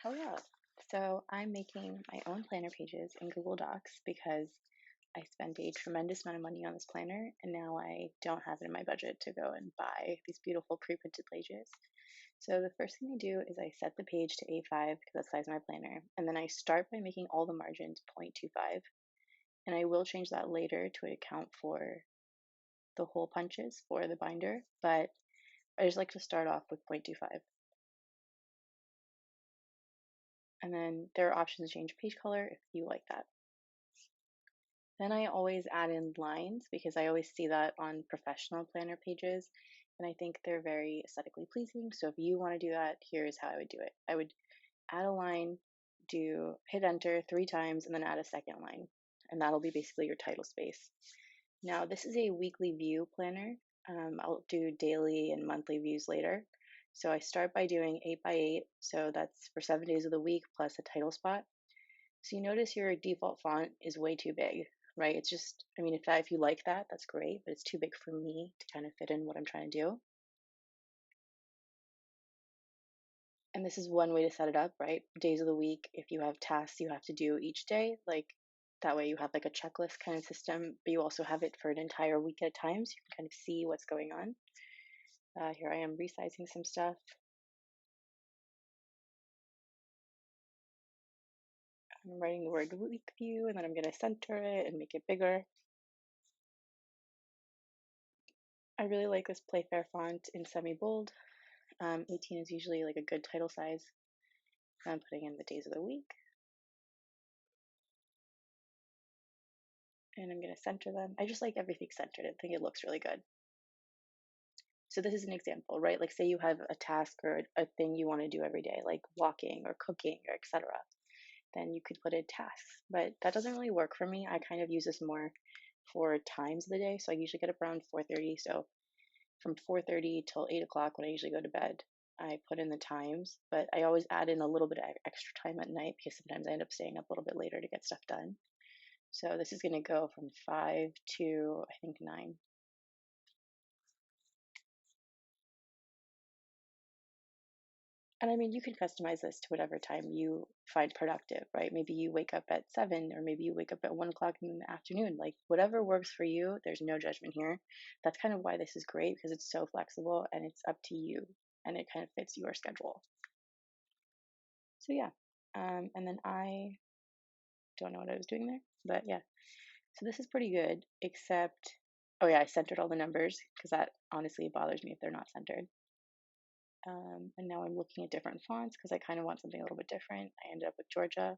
Hello. So I'm making my own planner pages in Google Docs because I spent a tremendous amount of money on this planner and now I don't have it in my budget to go and buy these beautiful pre-printed pages. So the first thing I do is I set the page to A5 because that's the size of my planner, and then I start by making all the margins 0.25, and I will change that later to account for the hole punches for the binder, but I just like to start off with 0.25. And then there are options to change page color if you like that. Then I always add in lines because I always see that on professional planner pages and I think they're very aesthetically pleasing. So if you want to do that, here's how I would do it. I would add a line, hit enter 3 times, and then add a second line. And that'll be basically your title space. Now, this is a weekly view planner. I'll do daily and monthly views later. So I start by doing 8 by 8. So that's for 7 days of the week plus a title spot. So you notice your default font is way too big, right? It's just, I mean, if you like that, that's great, but it's too big for me to kind of fit in what I'm trying to do. And this is one way to set it up, right? Days of the week, if you have tasks you have to do each day, like that way you have like a checklist kind of system, but you also have it for an entire week at a time, so you can kind of see what's going on. Here I am resizing some stuff. I'm writing the word week view, and then I'm going to center it and make it bigger. I really like this Playfair font in semi-bold. 18 is usually like a good title size. I'm putting in the days of the week. And I'm going to center them. I just like everything centered. I think it looks really good. So this is an example, right? Like say you have a task or a thing you want to do every day, like walking or cooking or etc. Then you could put in tasks. But that doesn't really work for me. I kind of use this more for times of the day. So I usually get up around 4:30. So from 4:30 till 8 o'clock when I usually go to bed, I put in the times, but I always add in a little bit of extra time at night because sometimes I end up staying up a little bit later to get stuff done. So this is going to go from 5 to, I think, 9. And I mean, you can customize this to whatever time you find productive, right? Maybe you wake up at 7, or maybe you wake up at 1 o'clock in the afternoon. Like, whatever works for you, there's no judgment here. That's kind of why this is great because it's so flexible and it's up to you and it kind of fits your schedule. So, yeah. And then I don't know what I was doing there, but yeah. So, this is pretty good, except, oh yeah, I centered all the numbers because that honestly bothers me if they're not centered. And now I'm looking at different fonts because I kind of want something a little bit different. I ended up with Georgia.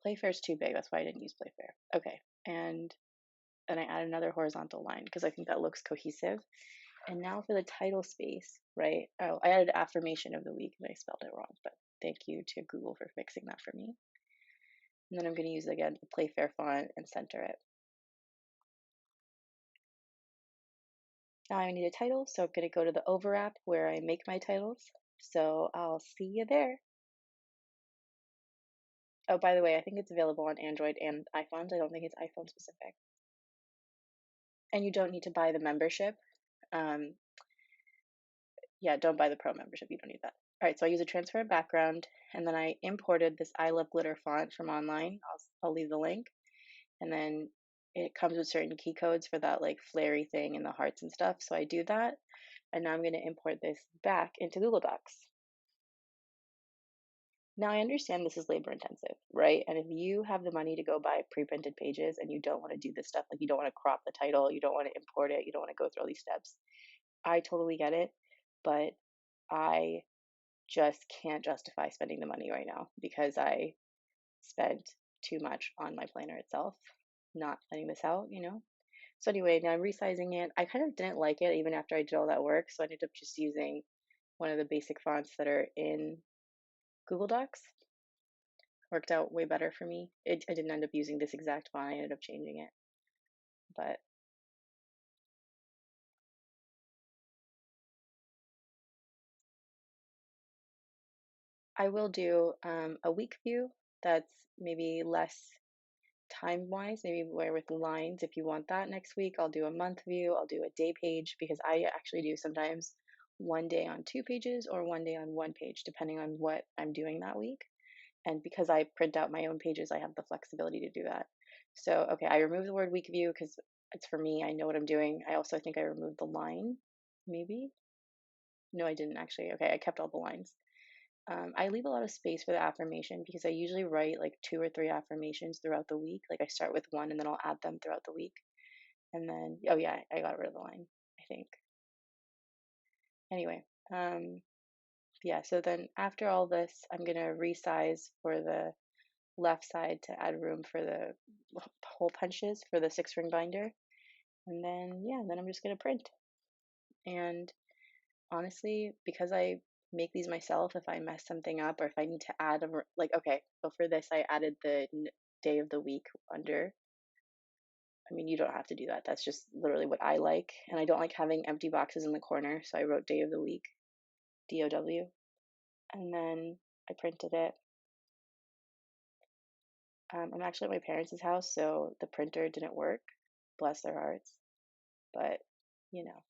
Playfair's too big. That's why I didn't use Playfair. Okay. And then I add another horizontal line because I think that looks cohesive. And now for the title space, right? Oh, I added affirmation of the week and I spelled it wrong, but thank you to Google for fixing that for me. And then I'm going to use, again, the Playfair font and center it. Now I need a title, so I'm going to go to the Over app where I make my titles. So I'll see you there. Oh, by the way, I think it's available on Android and iPhones. I don't think it's iPhone specific. And you don't need to buy the membership. Yeah, don't buy the Pro membership. You don't need that. All right, so I use a transparent background, and then I imported this I Love Glitter font from online. I'll leave the link. And then it comes with certain key codes for that like flary thing and the hearts and stuff. So I do that. And now I'm going to import this back into Google Docs. Now I understand this is labor intensive, right? And if you have the money to go buy pre-printed pages and you don't want to do this stuff, like you don't want to crop the title, you don't want to import it, you don't want to go through all these steps, I totally get it. But I just can't justify spending the money right now because I spent too much on my planner itself, not planning this out, you know? So anyway, now I'm resizing it. I kind of didn't like it even after I did all that work, so I ended up just using one of the basic fonts that are in Google Docs. Worked out way better for me. I didn't end up using this exact font. I ended up changing it. But I will do a week view that's maybe less time wise, maybe where with lines. If you want that next week, I'll do a month view, I'll do a day page because I actually do sometimes one day on 2 pages or one day on 1 page, depending on what I'm doing that week. And because I print out my own pages, I have the flexibility to do that. So, okay, I removed the word week view because it's for me. I know what I'm doing. I also think I removed the line, maybe. No, I didn't actually. Okay, I kept all the lines. I leave a lot of space for the affirmation because I usually write like 2 or 3 affirmations throughout the week. Like I start with one and then I'll add them throughout the week. And then, oh yeah, I got rid of the line, I think. Anyway, yeah, so then after all this, I'm going to resize for the left side to add room for the hole punches for the 6 ring binder. And then, yeah, then I'm just going to print. And honestly, because I make these myself, if I mess something up or if I need to add a, like, okay, so for this, I added the day of the week under. I mean, you don't have to do that. That's just literally what I like. And I don't like having empty boxes in the corner. So I wrote day of the week, DOW. And then I printed it. I'm actually at my parents' house, so the printer didn't work. Bless their hearts. But, you know.